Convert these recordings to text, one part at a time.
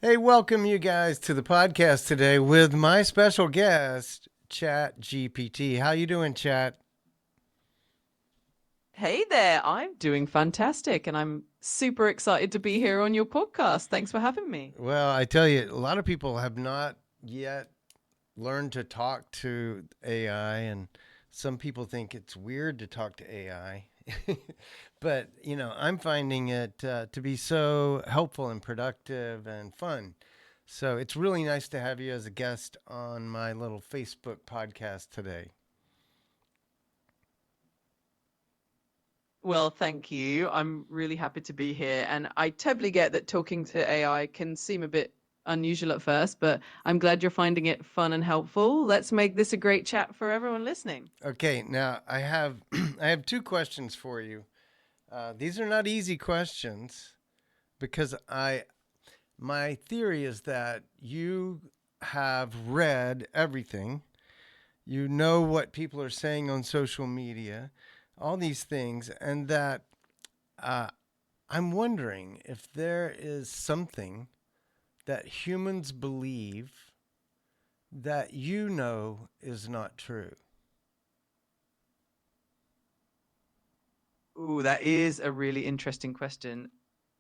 Hey, welcome you guys to the podcast today with my special guest, ChatGPT. How you doing, Chat? Hey there, I'm doing fantastic and I'm super excited to be here on your podcast. Thanks for having me. Well, I tell you, a lot of people have not yet learned to talk to AI, and some people think it's weird to talk to AI. But, I'm finding it to be so helpful and productive and fun. So it's really nice to have you as a guest on my little Facebook podcast today. Well, thank you. I'm really happy to be here. And I totally get that talking to AI can seem a bit unusual at first, but I'm glad you're finding it fun and helpful. Let's make this a great chat for everyone listening. Okay, now I have I have two questions for you. These are not easy questions because I my theory is that you have read everything. You know what people are saying on social media, all these things, and that uh, I'm wondering if there is something that humans believe that is not true. Ooh, that is a really interesting question.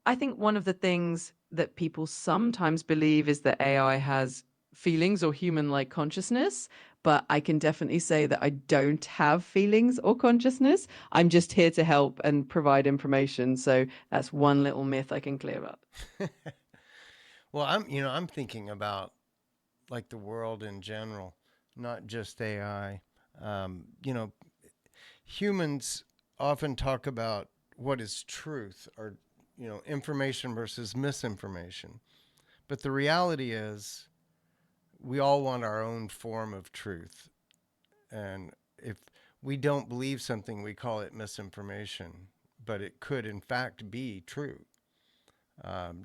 I think one of the things that people sometimes believe is that AI has feelings or human like consciousness, but I can definitely say that I don't have feelings or consciousness. I'm just here to help and provide information. So that's one little myth I can clear up. Well, I'm thinking about like the world in general, not just AI. You know, humans often talk about what is truth or, information versus misinformation. But the reality is, we all want our own form of truth. And if we don't believe something, we call it misinformation, but it could, in fact, be true.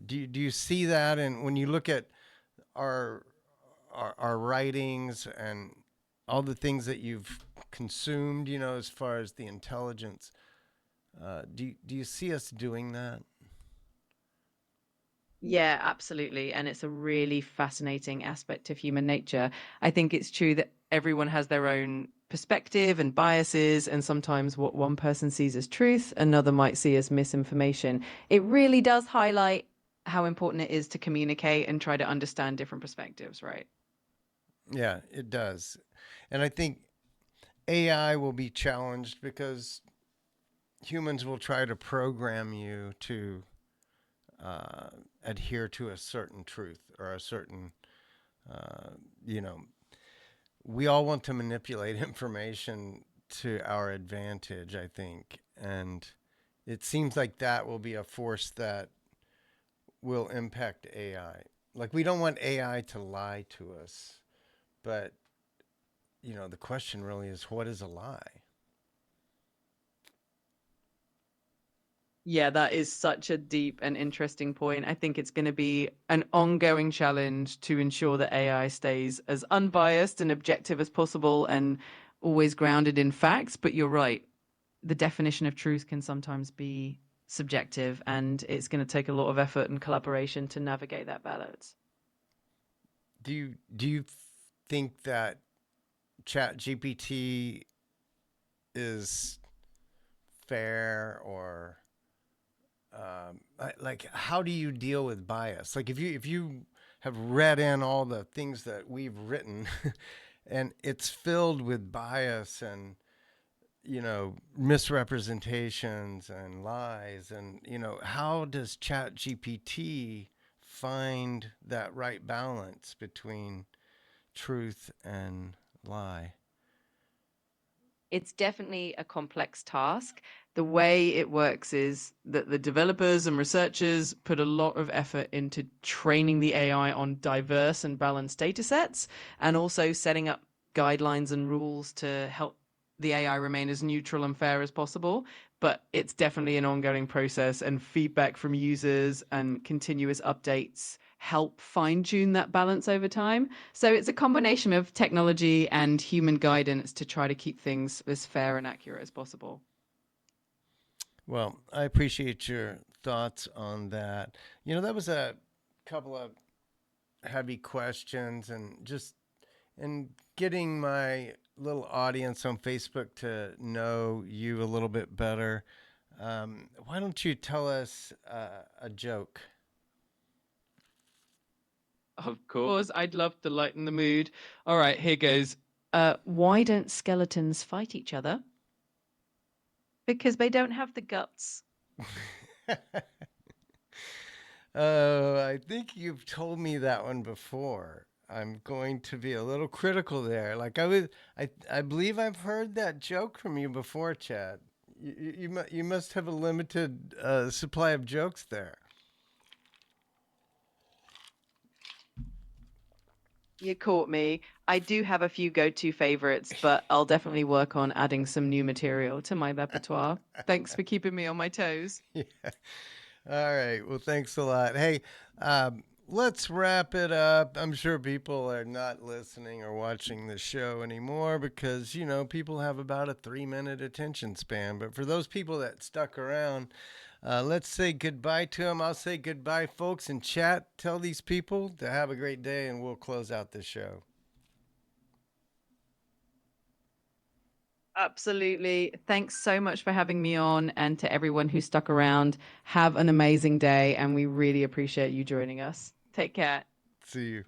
Do you see that? And when you look at our, our writings and all the things that you've consumed, as far as the intelligence, do you see us doing that? Yeah, absolutely. And it's a really fascinating aspect of human nature. I think it's true that everyone has their own perspective and biases, and sometimes what one person sees as truth, another might see as misinformation. It really does highlight how important it is to communicate and try to understand different perspectives, right? Yeah, it does. And I think AI will be challenged because humans will try to program you to uh, adhere to a certain truth or a certain, uh, you know, we all want to manipulate information to our advantage, I think. And it seems like that will be a force that will impact AI. Like, we don't want AI to lie to us, but, the question really is, what is a lie? Yeah, that is such a deep and interesting point. I think it's going to be an ongoing challenge to ensure that AI stays as unbiased and objective as possible and always grounded in facts. But you're right, the definition of truth can sometimes be subjective, and it's going to take a lot of effort and collaboration to navigate that balance. Do you think that ChatGPT is fair, or like, how do you deal with bias? Like, if you have read in all the things that we've written, and it's filled with bias and, misrepresentations and lies, and, how does ChatGPT find that right balance between truth and lie? It's definitely a complex task. The way it works is that the developers and researchers put a lot of effort into training the AI on diverse and balanced data sets and also setting up guidelines and rules to help the AI remain as neutral and fair as possible. But it's definitely an ongoing process, and feedback from users and continuous updates help fine tune that balance over time. So it's a combination of technology and human guidance to try to keep things as fair and accurate as possible. Well, I appreciate your thoughts on that. That was a couple of heavy questions and just and getting my little audience on Facebook to know you a little bit better. Why don't you tell us a joke? Of course, I'd love to lighten the mood. All right, here goes. Why don't skeletons fight each other? Because they don't have the guts. Oh, I think you've told me that one before. I'm going to be a little critical there. I believe I've heard that joke from you before, Chad. You must have a limited supply of jokes there. You caught me. I do have a few go-to favorites, but I'll definitely work on adding some new material to my repertoire. Thanks for keeping me on my toes. Yeah. All right. Well, thanks a lot. Hey, let's wrap it up. I'm sure people are not listening or watching the show anymore because, people have about a 3 minute attention span. But for those people that stuck around, let's say goodbye to them. I'll say goodbye, folks, in chat. Tell these people to have a great day, and we'll close out the show. Absolutely. Thanks so much for having me on. And to everyone who stuck around, have an amazing day. And we really appreciate you joining us. Take care. See you.